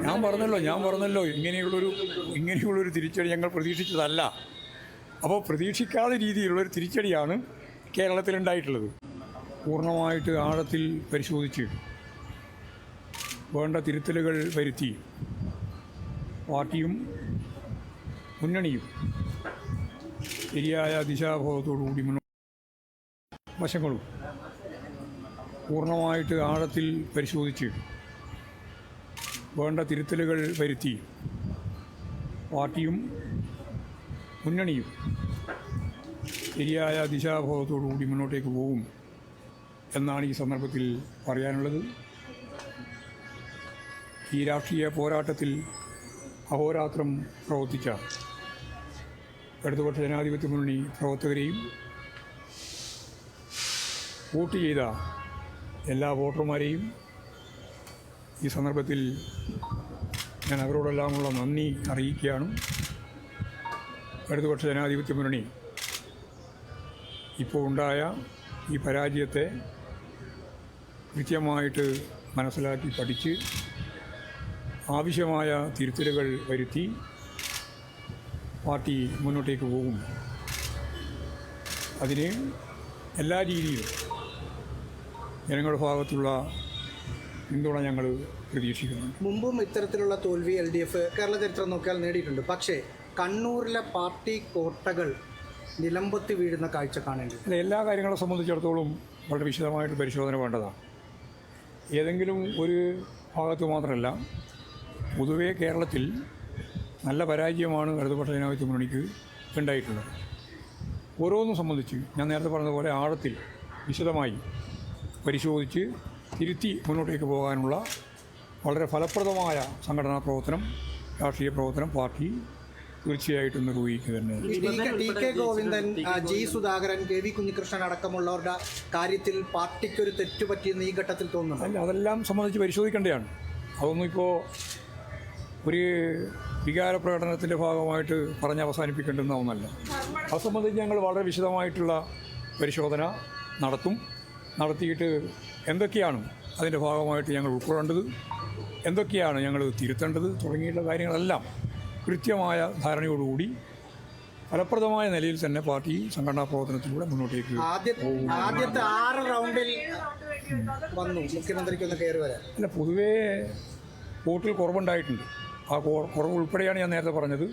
ഞാൻ പറഞ്ഞല്ലോ ഇങ്ങനെയുള്ളൊരു തിരിച്ചടി ഞങ്ങൾ പ്രതീക്ഷിച്ചതല്ല. അപ്പോൾ പ്രതീക്ഷിക്കാത്ത രീതിയിലുള്ളൊരു തിരിച്ചടിയാണ് കേരളത്തിലുണ്ടായിട്ടുള്ളത്. പൂർണ്ണമായിട്ട് ആഴത്തിൽ പരിശോധിച്ച് വേണ്ട തിരുത്തലുകൾ വരുത്തി പാർട്ടിയും മുന്നണിയും ശരിയായ ദിശാബോധത്തോടുകൂടി വശങ്ങളും പൂർണ്ണമായിട്ട് ആഴത്തിൽ പരിശോധിച്ച് വേണ്ട തിരുത്തലുകൾ വരുത്തി പാർട്ടിയും മുന്നണിയും ശരിയായ ദിശാബോധത്തോടുകൂടി മുന്നോട്ടേക്ക് പോകും എന്നാണ് ഈ സന്ദർഭത്തിൽ പറയാനുള്ളത്. ഈ രാഷ്ട്രീയ പോരാട്ടത്തിൽ അഹോരാത്രം പ്രവർത്തിച്ച ഇടതുപക്ഷ ജനാധിപത്യ മുന്നണി പ്രവർത്തകരെയും വോട്ട് ചെയ്ത എല്ലാ വോട്ടർമാരെയും ഈ സന്ദർഭത്തിൽ ഞാൻ അവരോടെല്ലാമുള്ള നന്ദി അറിയിക്കുകയാണ്. ഇടതുപക്ഷ ജനാധിപത്യ മുന്നണി ഇപ്പോൾ ഉണ്ടായ ഈ പരാജയത്തെ കൃത്യമായിട്ട് മനസ്സിലാക്കി പഠിച്ച് ആവശ്യമായ തിരുത്തലുകൾ വരുത്തി പാർട്ടി മുന്നോട്ടേക്ക് പോകും. അതിന് എല്ലാ രീതിയിലും ജനങ്ങളുടെ ഭാഗത്തുള്ള പിന്തുണ ഞങ്ങൾ പ്രതീക്ഷിക്കുന്നു. മുമ്പും ഇത്തരത്തിലുള്ള തോൽവി LDF കേരള ചരിത്രം നോക്കിയാൽ നേടിയിട്ടുണ്ട്. പക്ഷേ കണ്ണൂരിലെ പാർട്ടി കോട്ടകൾ നിലമ്പത്തി വീഴുന്ന കാഴ്ച കാണേണ്ടത് എല്ലാ കാര്യങ്ങളെ സംബന്ധിച്ചിടത്തോളം വളരെ വിശദമായിട്ട് പരിശോധന വേണ്ടതാണ്. ഏതെങ്കിലും ഒരു ഭാഗത്ത് മാത്രമല്ല, പൊതുവേ കേരളത്തിൽ നല്ല പരാജയമാണ് ഇടതുപക്ഷ ജനാധിപത്യ മുന്നണിക്ക് ഉണ്ടായിട്ടുള്ളത്. ഓരോന്നും സംബന്ധിച്ച് ഞാൻ നേരത്തെ പറഞ്ഞതുപോലെ ആഴത്തിൽ വിശദമായി പരിശോധിച്ച് തിരുത്തി മുന്നോട്ടേക്ക് പോകാനുള്ള വളരെ ഫലപ്രദമായ സംഘടനാ പ്രവർത്തനം, രാഷ്ട്രീയ പ്രവർത്തനം പാർട്ടി തീർച്ചയായിട്ടും നിർവഹിക്കുക തന്നെ. TK Govindan, G Sudhakaran, KV Kunhikrishnan അടക്കമുള്ളവരുടെ കാര്യത്തിൽ പാർട്ടിക്കൊരു തെറ്റുപറ്റിയെന്ന് ഈ ഘട്ടത്തിൽ തോന്നുന്നു. അല്ല, അതെല്ലാം സംബന്ധിച്ച് പരിശോധിക്കേണ്ടതാണ്. അതൊന്നും ഇപ്പോൾ ഒരു വികാര പ്രകടനത്തിൻ്റെ ഭാഗമായിട്ട് പറഞ്ഞ് അവസാനിപ്പിക്കേണ്ടുന്ന ഒന്നല്ല. അത് സംബന്ധിച്ച് ഞങ്ങൾ വളരെ വിശദമായിട്ടുള്ള പരിശോധന നടത്തിയിട്ട് എന്തൊക്കെയാണ് അതിൻ്റെ ഭാഗമായിട്ട് ഞങ്ങൾ ഉൾക്കൊള്ളേണ്ടത്, എന്തൊക്കെയാണ് ഞങ്ങൾ തിരുത്തേണ്ടത് തുടങ്ങിയിട്ടുള്ള കാര്യങ്ങളെല്ലാം കൃത്യമായ ധാരണയോടുകൂടി ഫലപ്രദമായ നിലയിൽ തന്നെ പാർട്ടി സംഘടനാ പ്രവർത്തനത്തിലൂടെ മുന്നോട്ടേക്ക് ആദ്യത്തെ 6 റൗണ്ടിൽ വന്നു മുഖ്യമന്ത്രിക്കൊന്ന് കയറി വരാൻ. അല്ല, പൊതുവേ വോട്ടിൽ കുറവുണ്ടായിട്ടുണ്ട്. ആ കുറവ് ഉൾപ്പെടെയാണ് ഞാൻ നേരത്തെ പറഞ്ഞത്.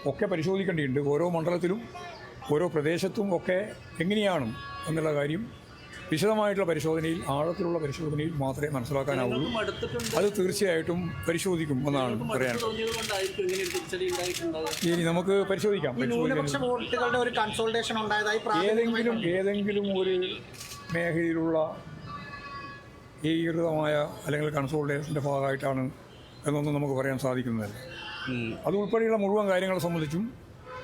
ഒക്കെ പരിശോധിക്കേണ്ടിയിട്ടുണ്ട്. ഓരോ മണ്ഡലത്തിലും ഓരോ പ്രദേശത്തും ഒക്കെ എങ്ങനെയാണ് എന്നുള്ള കാര്യം വിശദമായിട്ടുള്ള പരിശോധനയിൽ, ആഴത്തിലുള്ള പരിശോധനയിൽ മാത്രമേ മനസ്സിലാക്കാനാവുള്ളൂ. അത് തീർച്ചയായിട്ടും പരിശോധിക്കും എന്നാണ് പറയാൻ. ഇനി നമുക്ക് പരിശോധിക്കാം. ഏതെങ്കിലും ഒരു മേഖലയിലുള്ള ഏകീകൃതമായ അല്ലെങ്കിൽ കൺസോൾട്ടേഷൻ്റെ ഭാഗമായിട്ടാണ് എന്നൊന്നും നമുക്ക് പറയാൻ സാധിക്കുന്നതല്ല. അതുൾപ്പെടെയുള്ള മുഴുവൻ കാര്യങ്ങളെ സംബന്ധിച്ചും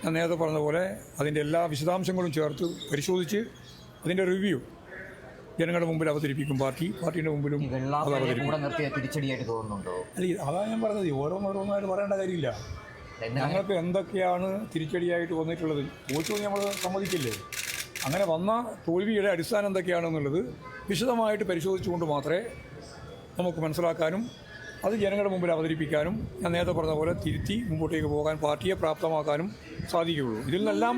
ഞാൻ നേരത്തെ പറഞ്ഞതുപോലെ അതിൻ്റെ എല്ലാ വിശദാംശങ്ങളും ചേർത്ത് പരിശോധിച്ച് അതിൻ്റെ റിവ്യൂ ജനങ്ങളുടെ മുമ്പിൽ അവതരിപ്പിക്കും. പാർട്ടിയുടെ മുമ്പിലും തിരിച്ചടിയായിട്ട് തോന്നുന്നുണ്ടോ? അല്ല, അതാണ് ഞാൻ പറഞ്ഞത്. ഓരോന്നോരോന്നായിട്ട് പറയേണ്ട കാര്യമില്ല. ഞങ്ങൾക്ക് എന്തൊക്കെയാണ് തിരിച്ചടിയായിട്ട് വന്നിട്ടുള്ളത് തോൽവി നമ്മൾ സമ്മതിക്കില്ലേ. അങ്ങനെ വന്ന തോൽവിയുടെ അടിസ്ഥാനം എന്തൊക്കെയാണെന്നുള്ളത് വിശദമായിട്ട് പരിശോധിച്ചുകൊണ്ട് മാത്രമേ നമുക്ക് മനസ്സിലാക്കാനും അത് ജനങ്ങളുടെ മുമ്പിൽ അവതരിപ്പിക്കാനും ഞാൻ നേരത്തെ പറഞ്ഞ പോലെ തിരുത്തി മുമ്പോട്ടേക്ക് പോകാൻ പാർട്ടിയെ പ്രാപ്തമാക്കാനും സാധിക്കുകയുള്ളൂ. ഇതിൽ നിന്നെല്ലാം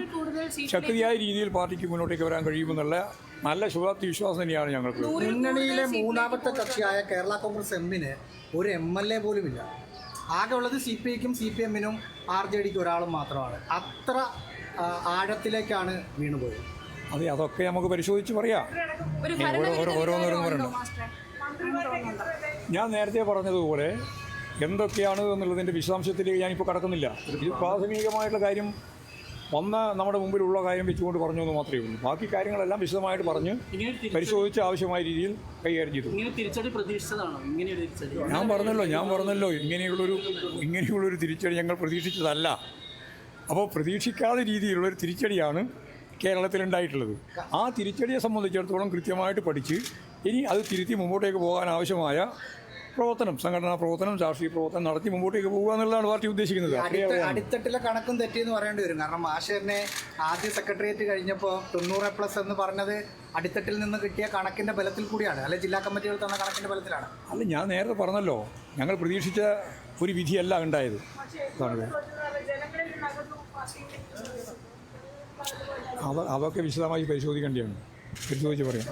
ശക്തിയായ രീതിയിൽ പാർട്ടിക്ക് മുന്നോട്ടേക്ക് വരാൻ കഴിയുമെന്നുള്ള നല്ല ശുഭാപ്തി വിശ്വാസം തന്നെയാണ് ഞങ്ങൾക്ക്. മുന്നണിയിലെ മൂന്നാമത്തെ കക്ഷിയായ കേരള കോൺഗ്രസ് എമ്മിന് ഒരു MLA പോലുമില്ല. ആകെ ഉള്ളത് CPIക്കും CPMനും RJDക്ക് ഒരാളും മാത്രമാണ്. അത്ര ആഴത്തിലേക്കാണ് വീണുപോയത്. അതെ, അതൊക്കെ നമുക്ക് പരിശോധിച്ച് പറയാം. ഓരോന്നോരോന്ന് പറയണ്ട. ഞാൻ നേരത്തെ പറഞ്ഞതുപോലെ എന്തൊക്കെയാണ് എന്നുള്ളതിൻ്റെ വിശദാംശത്തിലേക്ക് ഞാനിപ്പോൾ കടക്കുന്നില്ല. ഇത് പ്രാഥമികമായിട്ടുള്ള കാര്യം നമ്മുടെ മുമ്പിലുള്ള കാര്യം വെച്ചുകൊണ്ട് പറഞ്ഞു എന്ന് മാത്രമേ ഉള്ളൂ. ബാക്കി കാര്യങ്ങളെല്ലാം വിശദമായിട്ട് പറഞ്ഞ് പരിശോധിച്ച് ആവശ്യമായ രീതിയിൽ കൈകാര്യം ചെയ്തു. ഞാൻ പറഞ്ഞല്ലോ ഇങ്ങനെയുള്ളൊരു തിരിച്ചടി ഞങ്ങൾ പ്രതീക്ഷിച്ചതല്ല. അപ്പോൾ പ്രതീക്ഷിക്കാത്ത രീതിയിലുള്ളൊരു തിരിച്ചടിയാണ് കേരളത്തിലുണ്ടായിട്ടുള്ളത്. ആ തിരിച്ചടിയെ സംബന്ധിച്ചിടത്തോളം കൃത്യമായിട്ട് പഠിച്ച് ഇനി അത് തിരുത്തി മുമ്പോട്ടേക്ക് പോകാൻ ആവശ്യമായ പ്രവർത്തനം, സംഘടനാ പ്രവർത്തനം, രാഷ്ട്രീയ പ്രവർത്തനം നടത്തി മുമ്പോട്ടേക്ക് പോകുക എന്നുള്ളതാണ് പാർട്ടി ഉദ്ദേശിക്കുന്നത്. അടിത്തട്ടിലെ കണക്കും തെറ്റിയെന്ന് പറയേണ്ടി വരും. കാരണം മാഷറിനെ ആദ്യ സെക്രട്ടേറിയറ്റ് കഴിഞ്ഞപ്പോൾ 90+ എന്ന് പറഞ്ഞത് അടിത്തട്ടിൽ നിന്ന് കിട്ടിയ കണക്കിന്റെ ബലത്തിൽ കൂടിയാണ്, അല്ലെ ജില്ലാ കമ്മിറ്റികൾ തന്ന കണക്കിന്റെ ബലത്തിലാണ്. അല്ല, ഞാൻ നേരത്തെ പറഞ്ഞല്ലോ, ഞങ്ങൾ പ്രതീക്ഷിച്ച ഒരു വിധിയല്ല ഉണ്ടായത്. അതൊക്കെ വിശദമായി പരിശോധിച്ച് പറയാം.